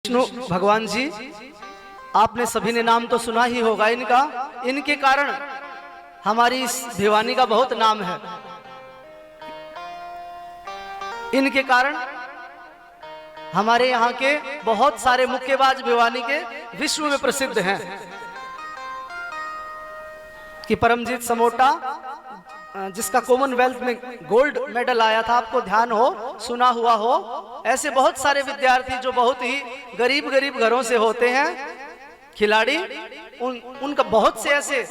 विष्णु भगवान जी, आपने सभी ने नाम तो सुना ही होगा इनका। इनके कारण हमारी इस भिवानी का बहुत नाम है। इनके कारण हमारे यहाँ के बहुत सारे मुक्केबाज भिवानी के विश्व में प्रसिद्ध हैं। कि परमजीत समोटा जिसका कॉमनवेल्थ में गोल्ड मेडल आया था, आपको ध्यान हो, सुना हुआ हो। ऐसे बहुत सारे विद्यार्थी जो बहुत ही गरीब गरीब घरों से होते हैं, खिलाड़ी, उनका बहुत से ऐसे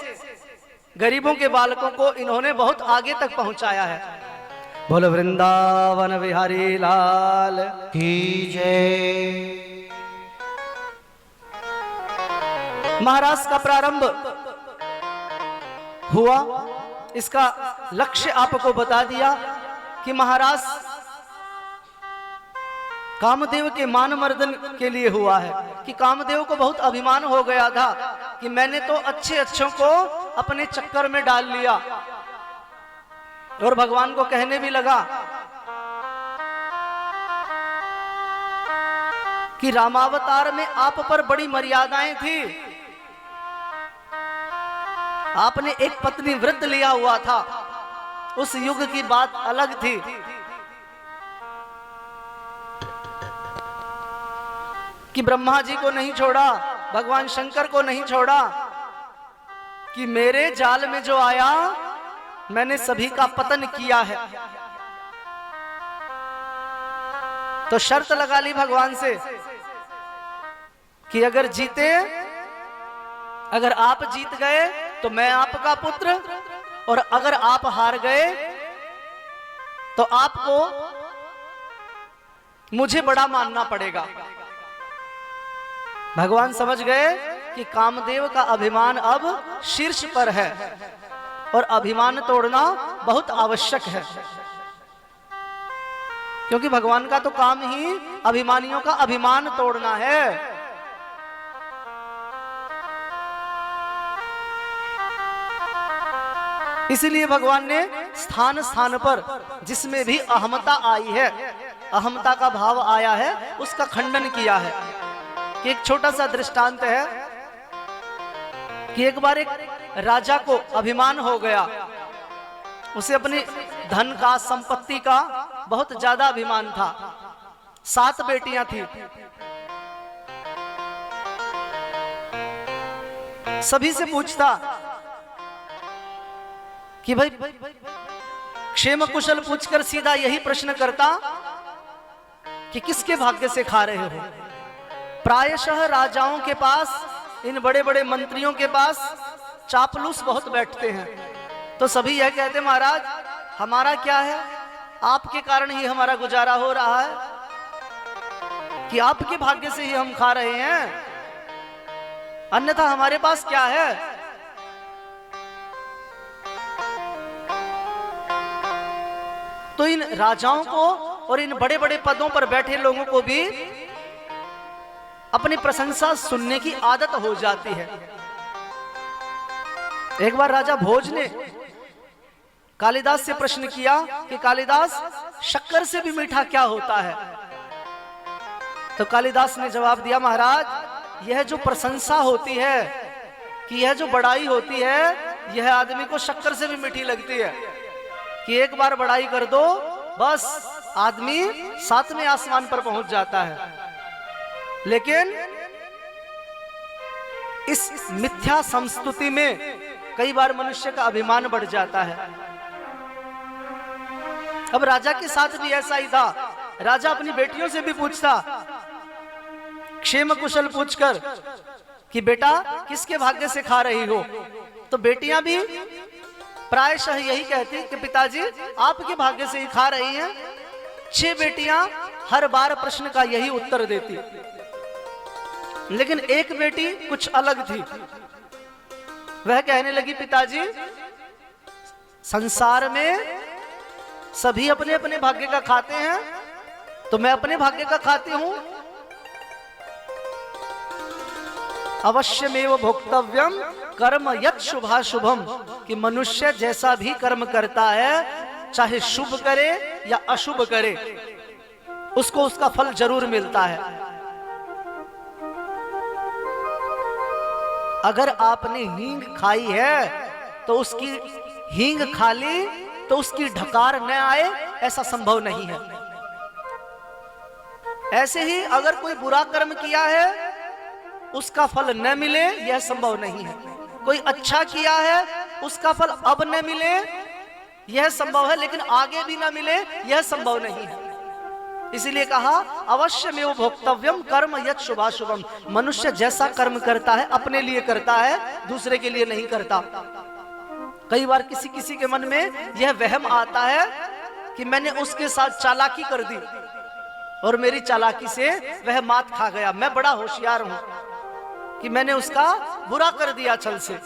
गरीबों के बालकों को इन्होंने बहुत आगे तक पहुंचाया है। बोलो वृंदावन बिहारी लाल की जय। महाराष्ट्र का प्रारंभ हुआ, इसका लक्ष्य आपको बता दिया कि महाराज कामदेव के मान मर्दन के लिए हुआ है। कि कामदेव को बहुत अभिमान हो गया था कि मैंने तो अच्छे अच्छों को अपने चक्कर में डाल लिया, और भगवान को कहने भी लगा कि रामावतार में आप पर बड़ी मर्यादाएं थी, आपने एक पत्नी व्रत लिया हुआ था, उस युग की बात अलग थी। कि ब्रह्मा जी को नहीं छोड़ा, भगवान शंकर को नहीं छोड़ा, कि मेरे जाल में जो आया मैंने सभी का पतन किया है। तो शर्त लगा ली भगवान से कि अगर जीते, अगर आप जीत गए तो मैं आपका पुत्र, और अगर आप हार गए तो आपको मुझे बड़ा मानना पड़ेगा। भगवान समझ गए कि कामदेव का अभिमान अब शीर्ष पर है और अभिमान तोड़ना बहुत आवश्यक है, क्योंकि भगवान का तो काम ही अभिमानियों का अभिमान तोड़ना है। इसीलिए भगवान ने स्थान स्थान पर जिसमें भी अहमता आई है, अहमता का भाव आया है, उसका खंडन किया है। कि एक छोटा सा दृष्टांत है कि एक बार एक राजा को अभिमान हो गया, उसे अपनी धन का, संपत्ति का बहुत ज्यादा अभिमान था। 7 बेटियां थी, सभी से पूछता कि भाई क्षेम कुशल पूछकर सीधा यही प्रश्न करता कि किसके भाग्य से खा रहे हो। प्रायशः राजाओं के पास, इन बड़े बड़े मंत्रियों के पास चापलूस बहुत बैठते हैं। तो सभी यह कहते महाराज हमारा क्या है, आपके कारण ही हमारा गुजारा हो रहा है, कि आपके भाग्य से ही हम खा रहे हैं, अन्यथा हमारे पास क्या है। तो इन राजाओं को और इन बड़े बड़े पदों पर बैठे लोगों को भी अपनी प्रशंसा सुनने की आदत हो जाती है। एक बार राजा भोज ने कालिदास से प्रश्न किया कि कालिदास, शक्कर से भी मीठा क्या होता है। तो कालिदास ने जवाब दिया, महाराज यह जो प्रशंसा होती है, कि यह जो बड़ाई होती है, यह आदमी को शक्कर से भी मीठी लगती है। कि एक बार बड़ाई कर दो, बस आदमी 7वें आसमान पर पहुंच जाता है। लेकिन इस मिथ्या संस्तुति में कई बार मनुष्य का अभिमान बढ़ जाता है। अब राजा के साथ भी ऐसा ही था। राजा अपनी बेटियों से भी पूछता, क्षेम कुशल पूछकर, कि बेटा किसके भाग्य से खा रही हो। तो बेटियां भी प्रायशः यही कहती कि पिताजी आपके भाग्य से ही खा रही हैं। 6 बेटियां हर बार प्रश्न का यही उत्तर देती, लेकिन एक बेटी कुछ अलग थी। वह कहने लगी, पिताजी संसार में सभी अपने अपने भाग्य का खाते हैं, तो मैं अपने भाग्य का खाती हूं। अवश्यमेव भोक्तव्यम कर्म यत् शुभाशुभम। कि मनुष्य जैसा भी कर्म करता है, चाहे शुभ करे या अशुभ करे, उसको उसका फल जरूर मिलता है। अगर आपने हींग खाई है तो उसकी हींग खा ली तो उसकी ढकार न आए, ऐसा संभव नहीं है। ऐसे ही अगर कोई बुरा कर्म किया है उसका फल न मिले, यह संभव नहीं है। कोई अच्छा किया है उसका फल अब न मिले, यह संभव है, लेकिन आगे भी न मिले, यह संभव नहीं है। इसीलिए कहा अवश्यमेव भोक्तव्यम कर्म यत् शुभाशुभम। मनुष्य जैसा कर्म करता है अपने लिए करता है, दूसरे के लिए नहीं करता। कई बार किसी किसी के मन में यह वहम आता है कि मैंने उसके साथ चालाकी कर दी और मेरी चालाकी से वह मात खा गया, मैं बड़ा होशियार हूं कि मैंने उसका बुरा कर दिया छल से।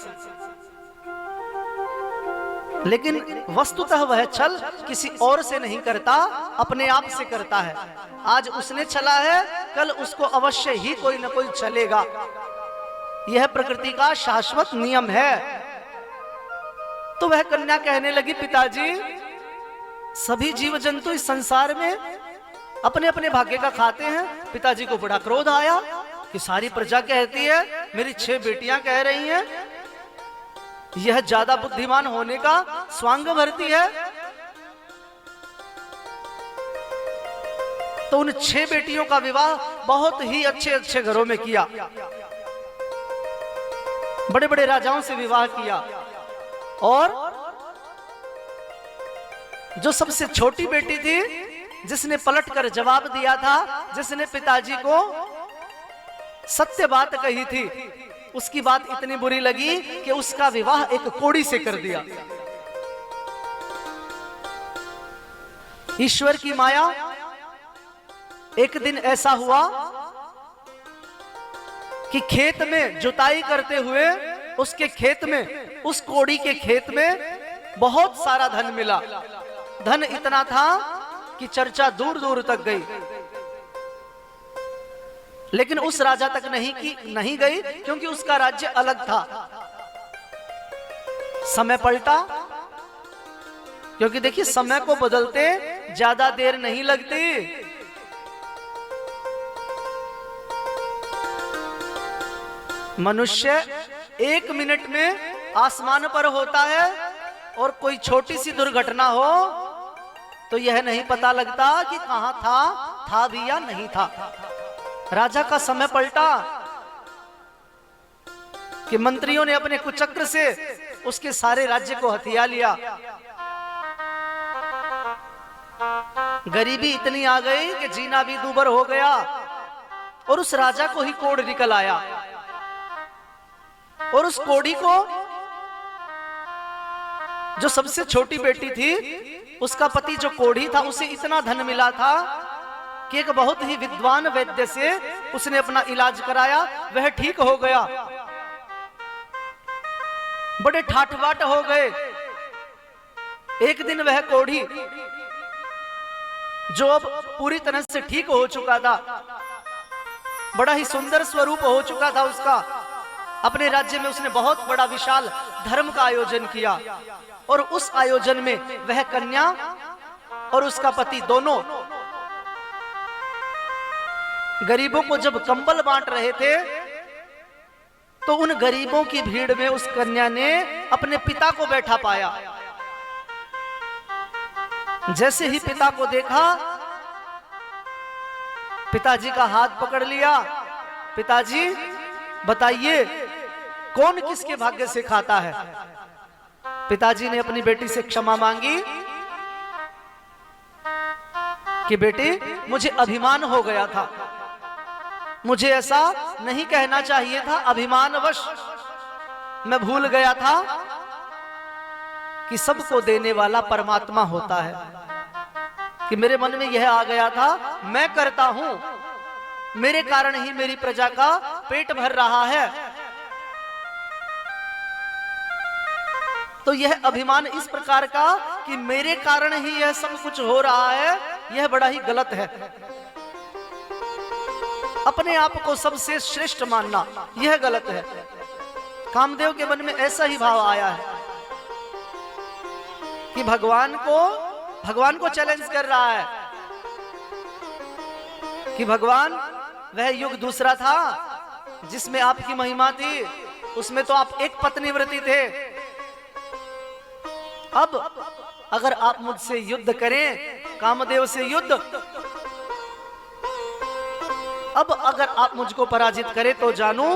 लेकिन वस्तुतः वह छल किसी और से नहीं करता, अपने आप से करता है। आज उसने छला है, कल उसको अवश्य ही कोई न कोई छलेगा। यह प्रकृति का शाश्वत नियम है। तो वह कन्या कहने लगी, पिताजी सभी जीव जंतु इस संसार में अपने अपने भाग्य का खाते हैं। पिताजी को बड़ा क्रोध आया कि सारी प्रजा कहती है, मेरी 6 बेटियां कह रही हैं, यह ज्यादा बुद्धिमान होने का स्वांग भरती है। तो उन 6 बेटियों का विवाह बहुत ही अच्छे अच्छे घरों में किया, बड़े बड़े राजाओं से विवाह किया। और जो सबसे छोटी बेटी थी, जिसने पलट कर जवाब दिया था, जिसने पिताजी को सत्य बात कही थी, उसकी बात इतनी बुरी लगी कि उसका विवाह एक कोड़ी से कर दिया। ईश्वर की माया। एक दिन ऐसा हुआ कि खेत में जुताई करते हुए उसके खेत में, उस कोड़ी के खेत में बहुत सारा धन मिला। धन इतना था कि चर्चा दूर दूर तक गई, लेकिन उस राजा तक नहीं गई, क्योंकि उसका राज्य अलग था। समय पलटा, क्योंकि देखिए समय को बदलते ज्यादा देर नहीं लगती। मनुष्य 1 मिनट में आसमान पर होता है, और कोई छोटी सी दुर्घटना हो तो यह नहीं पता लगता कि कहां था भी या नहीं था। राजा का समय पलटा कि मंत्रियों ने अपने कुचक्र से उसके सारे राज्य को हथिया लिया। गरीबी इतनी आ गई कि जीना भी दूभर हो गया, और उस राजा को ही कोढ़ निकल आया। और उस कोढ़ी को, जो सबसे छोटी बेटी थी, उसका पति जो कोढ़ी था, उसे इतना धन मिला था कि एक बहुत ही विद्वान वैद्य से उसने अपना इलाज कराया, वह ठीक हो गया। बड़े ठाठ-बाट हो गए। एक दिन वह कोढ़ी, जो अब पूरी तरह से ठीक हो चुका था, बड़ा ही सुंदर स्वरूप हो चुका था उसका, अपने राज्य में उसने बहुत बड़ा विशाल धर्म का आयोजन किया। और उस आयोजन में वह कन्या और उसका पति दोनों गरीबों को जब कंबल बांट रहे थे, तो उन गरीबों की भीड़ में उस कन्या ने अपने पिता को बैठा पाया। जैसे ही पिता को देखा, पिताजी का हाथ पकड़ लिया। पिताजी बताइए, कौन किसके भाग्य से खाता है? पिताजी ने अपनी बेटी से क्षमा मांगी कि बेटी, मुझे अभिमान हो गया था, मुझे ऐसा नहीं कहना चाहिए था, अभिमानवश मैं भूल गया था कि सबको देने वाला परमात्मा होता है। कि मेरे मन में यह आ गया था, मैं करता हूं, मेरे कारण ही मेरी प्रजा का पेट भर रहा है। तो यह अभिमान इस प्रकार का कि मेरे कारण ही यह सब कुछ हो रहा है, यह बड़ा ही गलत है। अपने आप को सबसे श्रेष्ठ मानना, यह गलत है। कामदेव के मन में ऐसा ही भाव आया है कि भगवान को चैलेंज कर रहा है कि भगवान, वह युग दूसरा था जिसमें आपकी महिमा थी, उसमें तो आप एक पत्नी व्रती थे। अब अगर आप मुझसे युद्ध करें, कामदेव से युद्ध, अब अगर आप मुझको पराजित करें तो जानू,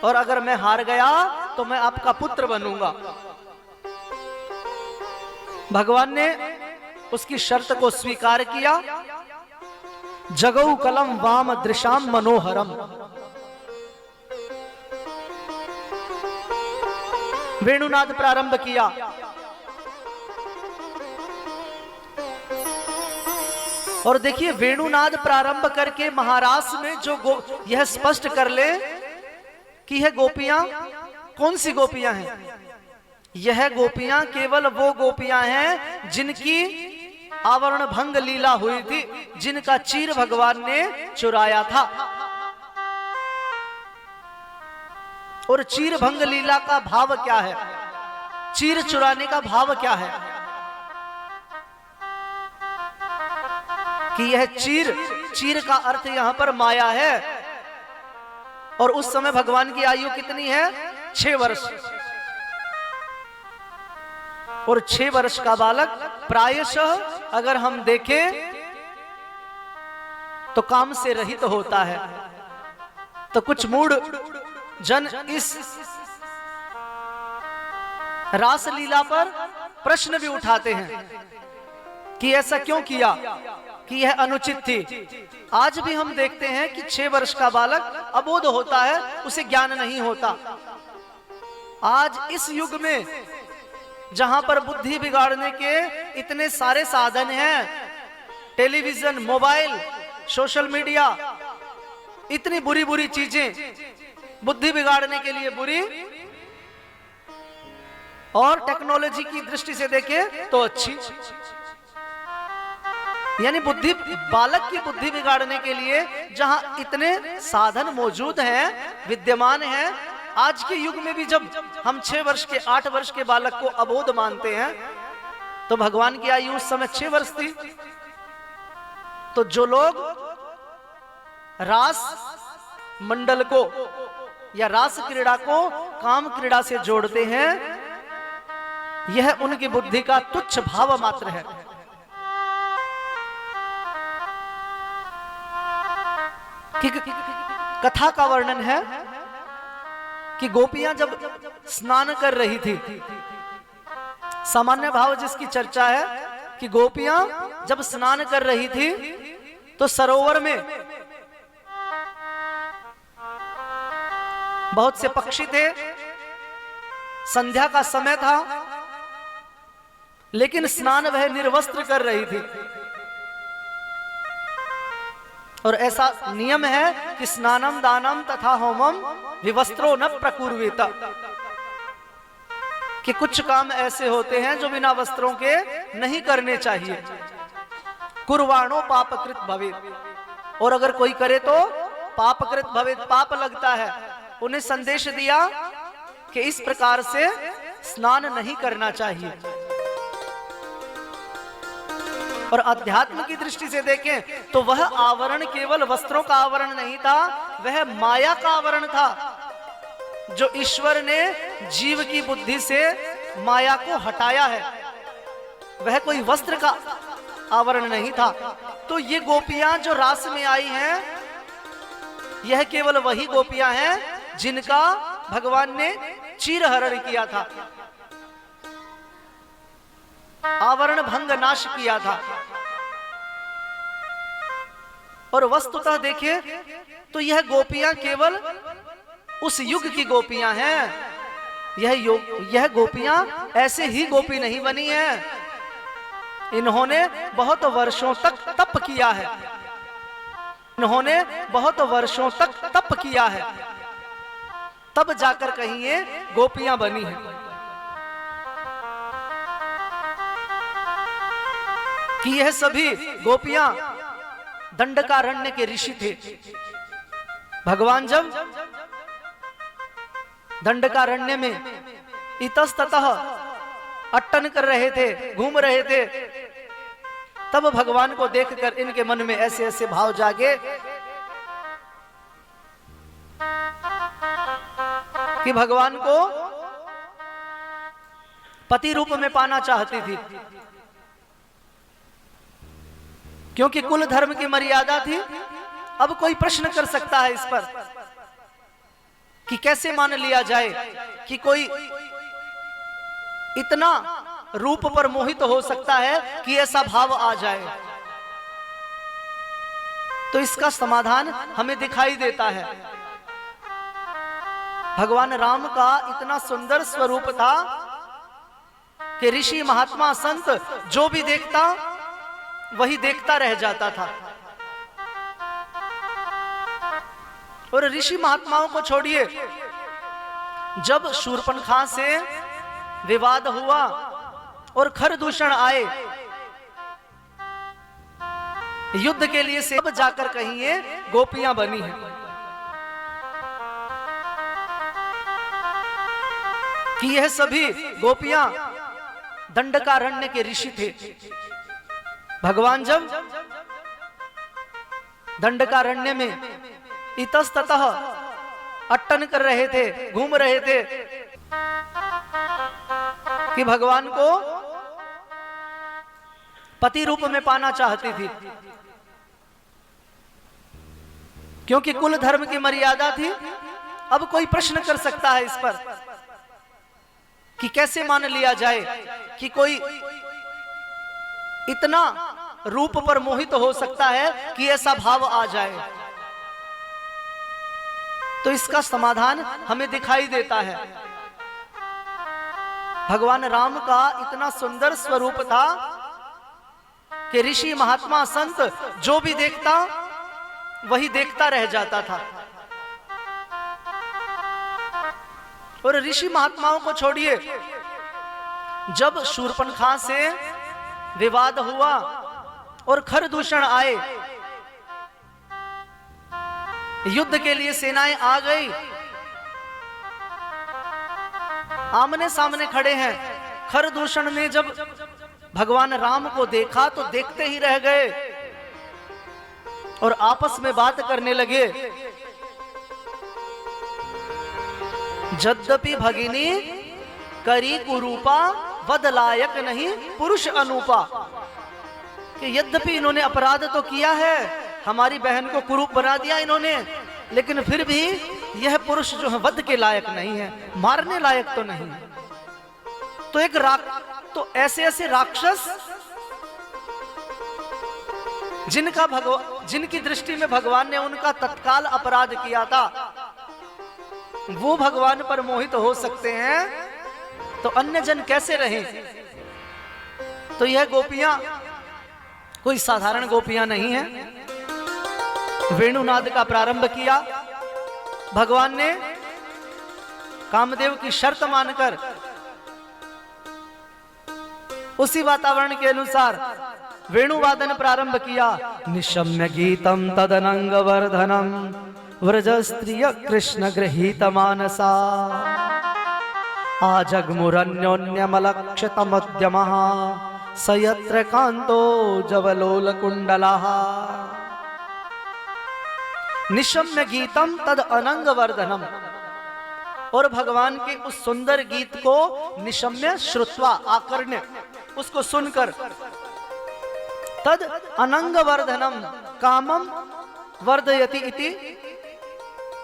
और अगर मैं हार गया तो मैं आपका पुत्र बनूंगा। भगवान ने उसकी शर्त को स्वीकार किया। जगौ कलम वाम दृशाम मनोहरम। वेणुनाद प्रारंभ किया। और देखिए, वेणुनाद प्रारंभ करके महारास में जो यह स्पष्ट कर ले कि यह गोपियां कौन सी गोपियां हैं। यह गोपियां केवल वो गोपियां हैं जिनकी आवरण भंग लीला हुई थी, जिनका चीर भगवान ने चुराया था। और चीर भंग लीला का भाव क्या है, चीर चुराने का भाव क्या है? कि यह चीर का अर्थ यहां पर माया है। और उस समय भगवान की आयु कितनी है? 6 वर्ष। और 6 वर्ष का बालक प्रायशः अगर हम देखें तो काम से रहित होता है। तो कुछ मूढ़ जन इस रास लीला पर प्रश्न भी उठाते हैं कि ऐसा क्यों किया, कि यह अनुचित थी। आज भी हम देखते हैं कि 6 वर्ष का बालक अबोध होता है, उसे ज्ञान नहीं होता। आज इस युग में जहां पर बुद्धि बिगाड़ने के इतने सारे साधन हैं, टेलीविजन, मोबाइल, सोशल मीडिया, इतनी बुरी बुरी चीजें बुद्धि बिगाड़ने के लिए बुरी, और टेक्नोलॉजी की दृष्टि से देखें तो अच्छी। यानी बुद्धि, बालक की बुद्धि बिगाड़ने के लिए जहां इतने साधन मौजूद हैं, विद्यमान हैं, आज के युग में भी जब हम 6 वर्ष के 8 वर्ष के बालक को अबोध मानते हैं, तो भगवान की आयु उस समय 6 वर्ष थी। तो जो लोग रास मंडल को या रास क्रीड़ा को काम क्रीड़ा से जोड़ते हैं, यह उनकी बुद्धि का तुच्छ भाव मात्र है। कथा का वर्णन है कि गोपियां जब स्नान कर रही थी, सामान्य भाव जिसकी चर्चा है कि गोपियां जब स्नान कर रही थी तो सरोवर में बहुत से पक्षी थे, संध्या का समय था, लेकिन स्नान वह निर्वस्त्र कर रही थी। और ऐसा नियम है कि स्नानम दानम तथा होमम विवस्त्रो न प्रकुर्वेत, कि कुछ काम ऐसे होते हैं जो बिना वस्त्रों के नहीं करने चाहिए। कुर्वाणो पापकृत भवेत्, और अगर कोई करे तो पापकृत भवेत्, पाप लगता है। उन्हें संदेश दिया कि इस प्रकार से स्नान नहीं करना चाहिए। और अध्यात्म की दृष्टि से देखें तो वह आवरण केवल वस्त्रों का आवरण नहीं था, वह माया का आवरण था, जो ईश्वर ने जीव की बुद्धि से माया को हटाया है। वह कोई वस्त्र का आवरण नहीं था। तो ये गोपियां जो रास में आई हैं, यह केवल वही गोपियां हैं जिनका भगवान ने चीरहरण किया था, आवरण भंग नाश किया था। और वस्तुतः देखें तो यह गोपियां केवल उस युग की गोपियां हैं। यह गोपियां ऐसे ही गोपी नहीं बनी हैं, इन्होंने बहुत वर्षों तक तप किया है, इन्होंने बहुत वर्षों तक तप किया है, तब जाकर कहीं ये गोपियां बनी हैं। कि यह सभी गोपियां दंडकारण्य के ऋषि थे। भगवान जब दंडकारण्य में इतस्ततः अट्टन कर रहे थे, घूम रहे थे, तब भगवान को देखकर इनके मन में ऐसे ऐसे भाव जागे कि भगवान को पति रूप में पाना चाहती थी, क्योंकि कुल धर्म की मर्यादा थी। अब कोई प्रश्न कर सकता है इस पर कि कैसे मान लिया जाए कि कोई इतना रूप पर मोहित हो सकता है कि ऐसा भाव आ जाए। तो इसका समाधान हमें दिखाई देता है। भगवान राम का इतना सुंदर स्वरूप था कि ऋषि महात्मा संत जो भी देखता वही देखता रह जाता था। और ऋषि महात्माओं को छोड़िए, जब शूर्पणखा से विवाद हुआ और खरदूषण आए, युद्ध के लिए से अब जाकर कहीं ये गोपियां बनी हैं कि यह सभी गोपियां दंडकारण्य के ऋषि थे। भगवान जब दंडकारण्य में इतस्ततः अट्टन कर रहे थे, घूम रहे थे कि भगवान को पति रूप में पाना चाहती थी, क्योंकि कुल धर्म की मर्यादा थी। अब कोई प्रश्न कर सकता है इस पर कि कैसे मान लिया जाए कि कोई इतना रूप पर मोहित हो सकता है कि ऐसा भाव आ जाए। तो इसका समाधान हमें दिखाई देता है। भगवान राम का इतना सुंदर स्वरूप था कि ऋषि महात्मा संत जो भी देखता वही देखता रह जाता था। और ऋषि महात्माओं को छोड़िए, जब शूर्पणखा से विवाद हुआ और खरदूषण आए, युद्ध के लिए सेनाएं आ गई, आमने सामने खड़े हैं। खरदूषण ने जब भगवान राम को देखा तो देखते ही रह गए और आपस में बात करने लगे। यद्यपि भगिनी करी कुरूपा वद लायक नहीं पुरुष अनूपा, कि यद्यपि इन्होंने अपराध तो किया है, हमारी बहन को कुरूप बना दिया इन्होंने, लेकिन फिर भी यह पुरुष जो है वध के लायक नहीं है, मारने लायक तो नहीं है। तो ऐसे ऐसे राक्षस जिनकी दृष्टि में भगवान ने उनका तत्काल अपराध किया था, वो भगवान पर मोहित हो सकते हैं, तो अन्य जन कैसे रहें? तो यह गोपियां कोई साधारण गोपियां नहीं है। वेणुनाद का प्रारंभ किया भगवान ने, कामदेव की शर्त मानकर उसी वातावरण के अनुसार वेणुवादन प्रारंभ किया। निशम्य गीतम तदनंग वर्धनम व्रज स्त्रिय कृष्ण गृहीत मानसा आजग्मुरन्योन्यमलक्षित मध्यमः सयत्र कांतो जवलोल कुंडलः। निशम्य गीतम तद अनंग वर्धनम, और भगवान के उस सुंदर गीत को निशम्य श्रुत्वा आकर्ण्य, उसको सुनकर, तद अनंग वर्धनम कामम वर्धयति इति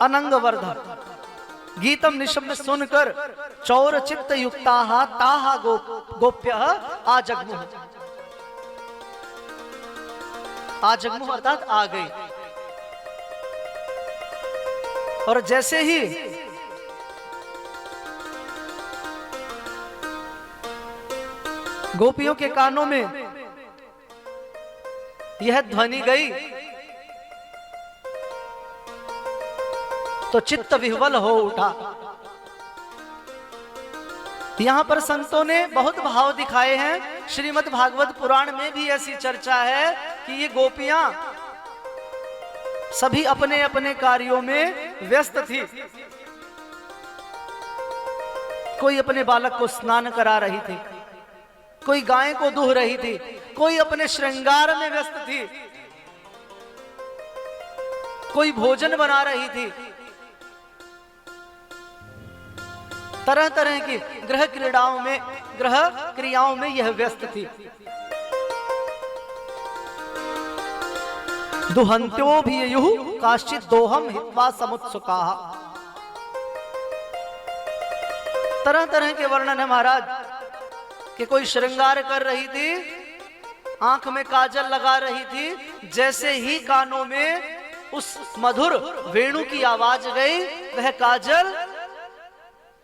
अनंग वर्धन, गीतम निशम्य सुनकर चौर चित्त युक्ताः ताः गोप्यः आजग्मुः, आजग्मुः अर्थात आ गई। और जैसे ही गोपियों के कानों में यह ध्वनि गई तो चित्त विह्वल हो उठा। यहां पर संतों ने बहुत भाव दिखाए हैं। श्रीमद् भागवत पुराण में भी ऐसी चर्चा है कि ये गोपियां सभी अपने अपने कार्यों में व्यस्त थी। कोई अपने बालक को स्नान करा रही थी, कोई गाय को दूह रही थी, कोई अपने श्रृंगार में व्यस्त थी, कोई भोजन बना रही थी। तरह तरह की ग्रह क्रीड़ाओं में, ग्रह क्रियाओं में यह व्यस्त थी। दुहंत्यो भी युः काश्चित दोहम हित्वा समुत्सुका। तरह तरह के वर्णन है महाराज कि कोई श्रृंगार कर रही थी, आंख में काजल लगा रही थी, जैसे ही कानों में उस मधुर वेणु की आवाज गई, वह काजल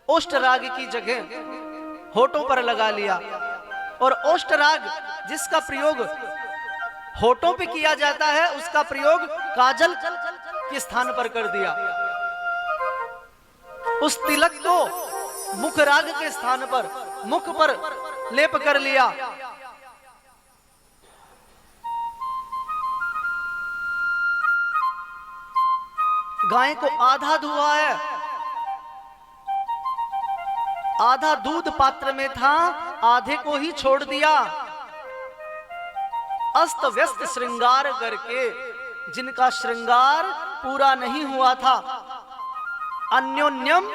ओष्ठराग की जगह होठों पर लगा लिया। और ओष्ठराग जिसका प्रयोग होठों पे किया जाता है, उसका प्रयोग काजल के स्थान पर कर दिया। उस तिलक को मुख राग के स्थान पर, मुख पर लेप कर लिया। गाय को आधा धुआ है, आधा दूध पात्र में था, आधे को ही छोड़ दिया। अस्त व्यस्त श्रृंगार करके जिनका श्रृंगार पूरा नहीं हुआ था, अन्योन्यम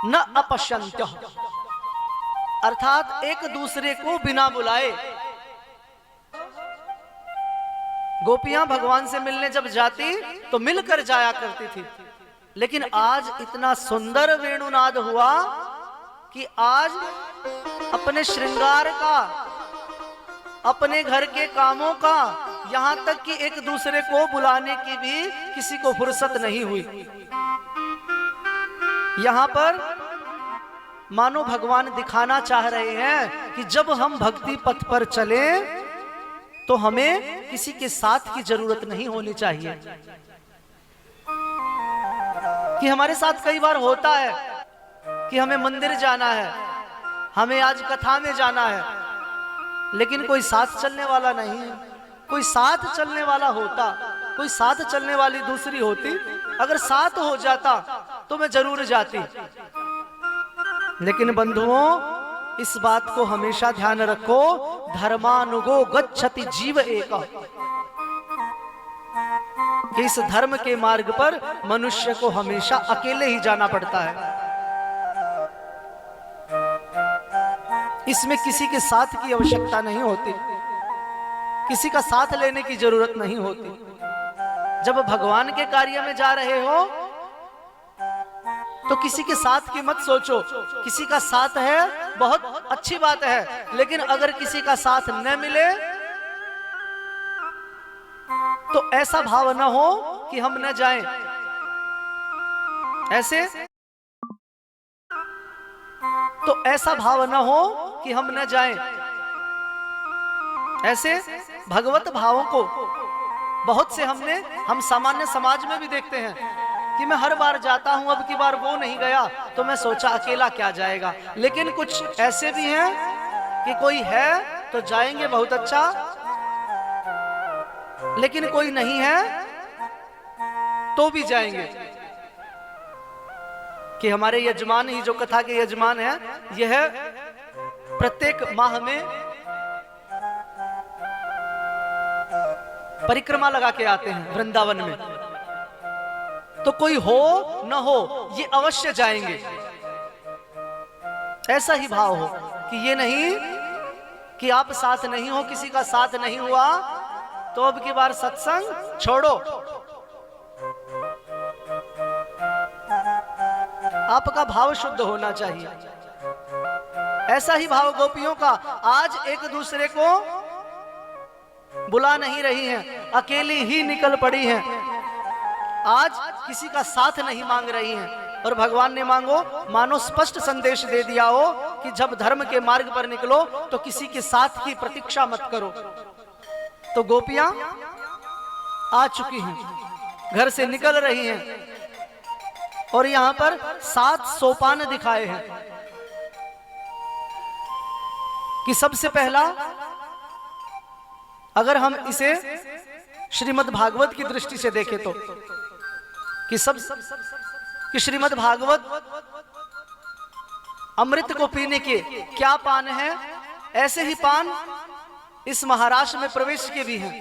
न अपश्यन्त्य, अर्थात एक दूसरे को बिना बुलाए। गोपियां भगवान से मिलने जब जाती तो मिलकर जाया करती थी, लेकिन आज इतना सुंदर वेणुनाद हुआ कि आज अपने श्रृंगार का, अपने घर के कामों का, यहां तक कि एक दूसरे को बुलाने की भी किसी को फुर्सत नहीं हुई। यहां पर मानो भगवान दिखाना चाह रहे हैं कि जब हम भक्ति पथ पर चले तो हमें किसी के साथ की जरूरत नहीं होनी चाहिए। कि हमारे साथ कई बार होता है कि हमें मंदिर जाना है, हमें आज कथा में जाना है, लेकिन कोई साथ चलने वाला नहीं है। कोई साथ चलने वाला होता, कोई साथ चलने वाली दूसरी होती, अगर साथ हो जाता तो मैं जरूर जाती। लेकिन बंधुओं, इस बात को हमेशा ध्यान रखो, धर्मानुगो गच्छति जीव एक, कि इस धर्म के मार्ग पर मनुष्य को हमेशा अकेले ही जाना पड़ता है। इसमें किसी के साथ की आवश्यकता नहीं होती, किसी का साथ लेने की जरूरत नहीं होती। जब भगवान के कार्य में जा रहे हो तो किसी के साथ की मत सोचो। किसी का साथ है बहुत अच्छी बात है, लेकिन अगर किसी का साथ न मिले तो ऐसा भाव न हो कि हम न जाएं। ऐसा भाव न हो कि हम न जाएं। ऐसे भगवत भावों को बहुत से हम सामान्य समाज में भी देखते हैं कि मैं हर बार जाता हूं, अब की बार वो नहीं गया तो मैं सोचा अकेला क्या जाएगा। लेकिन कुछ ऐसे भी हैं कि कोई है तो जाएंगे, बहुत अच्छा, लेकिन कोई नहीं है तो भी जाएंगे। कि हमारे यजमान ही जो कथा के यजमान है, यह प्रत्येक माह में परिक्रमा लगा के आते हैं वृंदावन में। तो कोई हो न हो ये अवश्य जाएंगे। ऐसा ही भाव हो कि ये नहीं कि आप साथ नहीं हो, किसी का साथ नहीं हुआ तो अब की बार सत्संग छोड़ो। आपका भाव शुद्ध होना चाहिए। ऐसा ही भाव गोपियों का। आज एक दूसरे को बुला नहीं रही हैं, अकेली ही निकल पड़ी हैं। आज किसी का साथ नहीं मांग रही हैं। और भगवान ने मानो स्पष्ट संदेश दे दिया हो कि जब धर्म के मार्ग पर निकलो तो किसी के साथ की प्रतीक्षा मत करो। तो गोपियां आ चुकी हैं, घर से निकल रही हैं, और यहां पर 7 सोपान दिखाए हैं कि सबसे पहला, अगर हम इसे श्रीमद् भागवत की दृष्टि से देखें तो कि श्रीमद् भागवत अमृत को पीने के क्या पान है, ऐसे ही पान इस महाराष्ट्र में प्रवेश के भी हैं।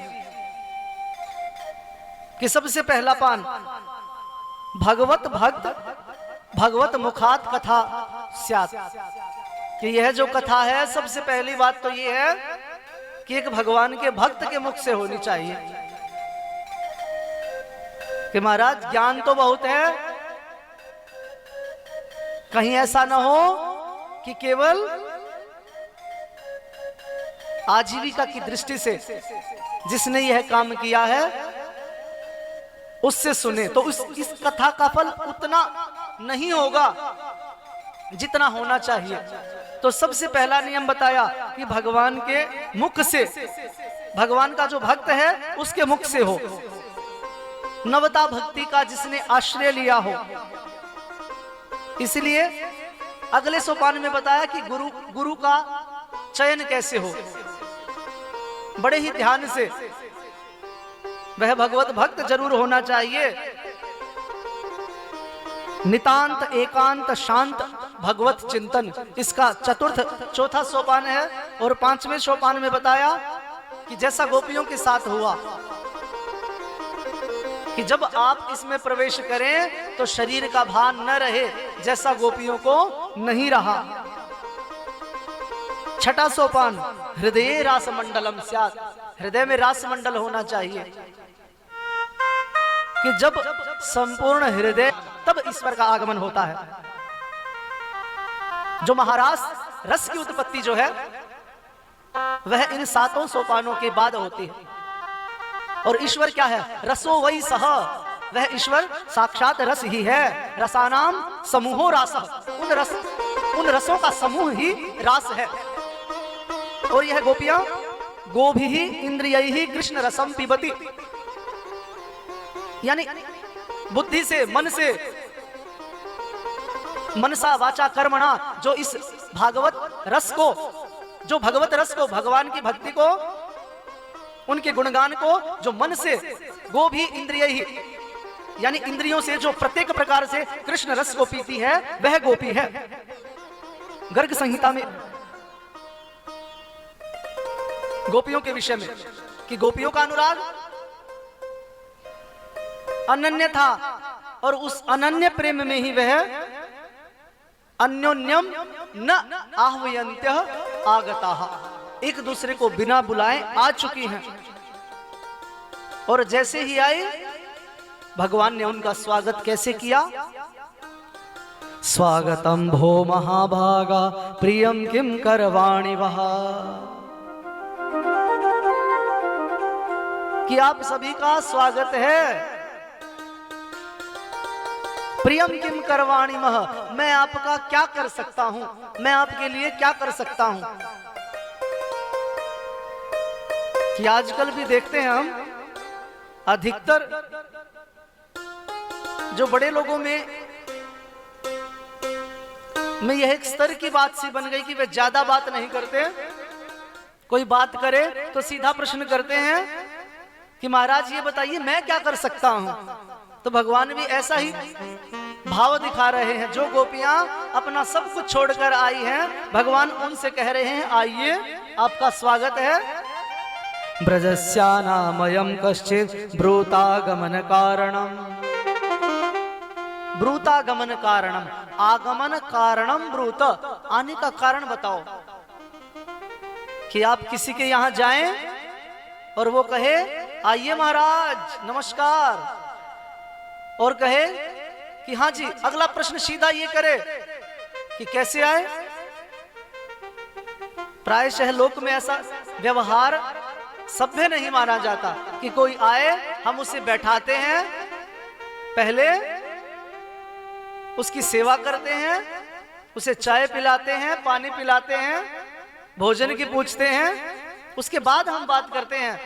कि सबसे पहला पान, भगवत भक्त भगवत मुखात कथा स्यात्, कि यह जो कथा है सबसे पहली बात तो ये है कि एक भगवान के भक्त के मुख से होनी चाहिए। कि महाराज ज्ञान तो बहुत है, कहीं ऐसा ना हो कि केवल आजीविका की दृष्टि से जिसने यह काम किया है उससे सुने, तो इस कथा का फल उतना नहीं होगा जितना होना चाहिए। तो सबसे पहला नियम बताया कि भगवान के मुख से, भगवान का जो भक्त है उसके मुख से हो, नवता भक्ति का जिसने आश्रय लिया हो। इसलिए अगले सोपान में बताया कि गुरु का चयन कैसे हो। बड़े ही ध्यान से वह भगवत भक्त जरूर होना चाहिए। नितांत एकांत शांत भगवत चिंतन, इसका चौथा सोपान है। और 5वें सोपान में बताया कि जैसा गोपियों के साथ हुआ कि जब आप इसमें प्रवेश करें तो शरीर का भान न रहे, जैसा गोपियों को नहीं रहा। 6ठा सोपान, हृदय रास मंडलम स्यात्, हृदय में रास मंडल होना चाहिए कि जब संपूर्ण हृदय, तब ईश्वर का आगमन होता है। जो महारास रस की उत्पत्ति जो है वह इन 7 सोपानों के बाद होती है। और ईश्वर क्या है? रसो वही सह, वह ईश्वर साक्षात रस ही है। रसानाम समूहो रास, उन रसों का समूह ही रास है। और यह गोपियां गोभी ही इंद्रियैहि कृष्ण रसम पिबती, यानी बुद्धि से, मन से, मनसा वाचा कर्मणा, जो इस भागवत रस को, जो भगवत रस को, भगवान की भक्ति को, उनके गुणगान को जो मन से, गोभी इंद्रियैहि, यानी इंद्रियों से जो प्रत्येक प्रकार से कृष्ण रस को पीती है वह गोपी है। गर्ग संहिता में गोपियों के विषय में कि गोपियों का अनुराग अनन्य था और उस अनन्य प्रेम में ही वह अन्योन्यम न आह्वयन्त्य आगताः, एक दूसरे को बिना बुलाए आ चुकी हैं। और जैसे ही आए भगवान ने उनका स्वागत कैसे किया? स्वागतम भो महाभागा प्रियम किम करवाणि वह, कि आप सभी का स्वागत है। प्रियम किम करवाणि मह, मैं आपका क्या कर सकता हूं, मैं आपके लिए क्या कर सकता हूं। कि आजकल भी देखते हैं हम, अधिकतर जो बड़े लोगों में यह एक स्तर की बात सी बन गई कि वे ज्यादा बात नहीं करते। कोई बात करे तो सीधा प्रश्न करते हैं कि महाराज ये बताइए मैं क्या कर सकता हूं। तो भगवान भी ऐसा ही भाव दिखा रहे हैं। जो गोपियां अपना सब कुछ छोड़कर आई हैं, भगवान उनसे कह रहे हैं आइए, आपका स्वागत है। ब्रजस्यानामयं कश्चित् ब्रूतागमन कारणम, ब्रूतागमन कारणम, आगमन कारणम ब्रूत, आने का कारण बताओ। कि आप किसी के यहां जाएं और वो कहे आइए महाराज नमस्कार, और कहे कि हाँ जी, अगला प्रश्न सीधा ये करे कि कैसे आए। प्रायशः लोक में ऐसा व्यवहार सभ्य नहीं माना जाता कि कोई आए हम उसे बैठाते हैं, पहले उसकी सेवा करते हैं, उसे चाय पिलाते हैं, पानी पिलाते हैं, भोजन की पूछते हैं, उसके बाद हम बात करते हैं,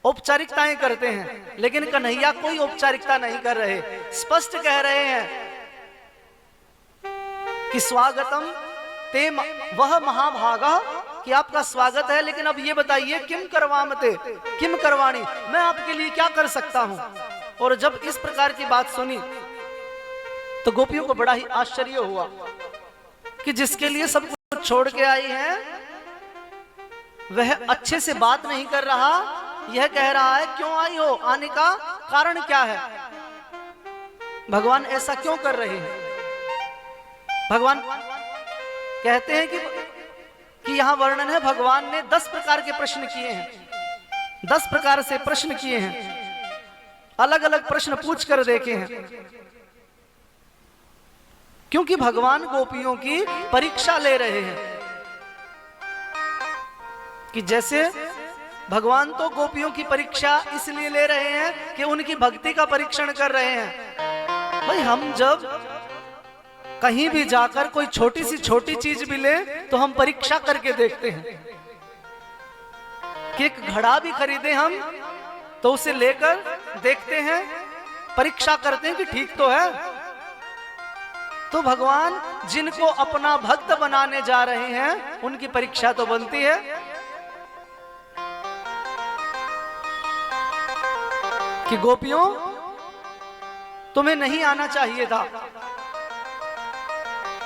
औपचारिकताएं करते हैं। लेकिन कन्हैया कोई औपचारिकता नहीं कर रहे, स्पष्ट कह रहे हैं कि स्वागतम ते वह महाभागा, कि आपका स्वागत है, लेकिन अब ये बताइए किम करवामते, किम करवाणी, मैं आपके लिए क्या कर सकता हूं। और जब इस प्रकार की बात सुनी तो गोपियों को बड़ा ही आश्चर्य हुआ कि जिसके लिए सब कुछ छोड़ के आई है वह अच्छे से बात नहीं कर रहा, यह कह रहा है क्यों आई हो, आने का कारण क्या है, भगवान ऐसा क्यों कर रहे हैं। भगवान कहते हैं कि यहां वर्णन है, भगवान ने 10 प्रकार के प्रश्न किए हैं, 10 प्रकार से प्रश्न किए हैं, अलग अलग प्रश्न पूछ कर देखे हैं, क्योंकि भगवान गोपियों की परीक्षा ले रहे हैं। कि जैसे भगवान तो गोपियों की परीक्षा इसलिए ले रहे हैं कि उनकी भक्ति का परीक्षण कर रहे हैं। भाई हम जब कहीं भी जाकर कोई छोटी सी छोटी चीज भी ले तो हम परीक्षा करके देखते हैं। कि एक घड़ा भी खरीदे हम तो उसे लेकर देखते हैं, परीक्षा करते हैं कि ठीक तो है। तो भगवान जिनको अपना भक्त बनाने जा रहे हैं उनकी परीक्षा तो बनती है। कि गोपियों तुम्हें नहीं आना चाहिए था,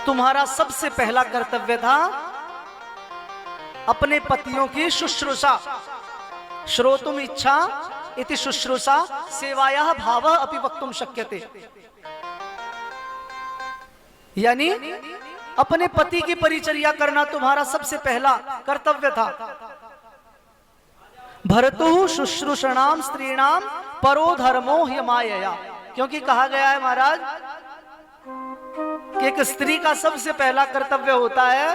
तुम्हारा सबसे पहला कर्तव्य था अपने पतियों की शुश्रूषा। श्रोतुम इच्छा इति शुश्रूषा सेवायाः भावः अपि वक्तुम शक्यते। यानी अपने पति की परिचर्या करना तुम्हारा सबसे पहला कर्तव्य था। भर्तुः शुश्रूषणाम स्त्रीणाम परो धर्मो ह्यमायया। क्योंकि कहा गया है महाराज कि एक स्त्री का सबसे पहला कर्तव्य होता है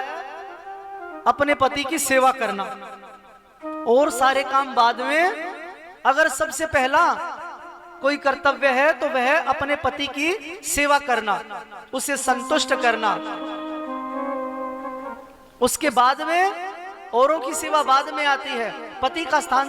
अपने पति की सेवा करना, और सारे काम बाद में। अगर सबसे पहला कोई कर्तव्य है तो वह अपने पति की सेवा करना, उसे संतुष्ट करना। उसके बाद में औरों की सेवा बाद में आती है, पति का स्थान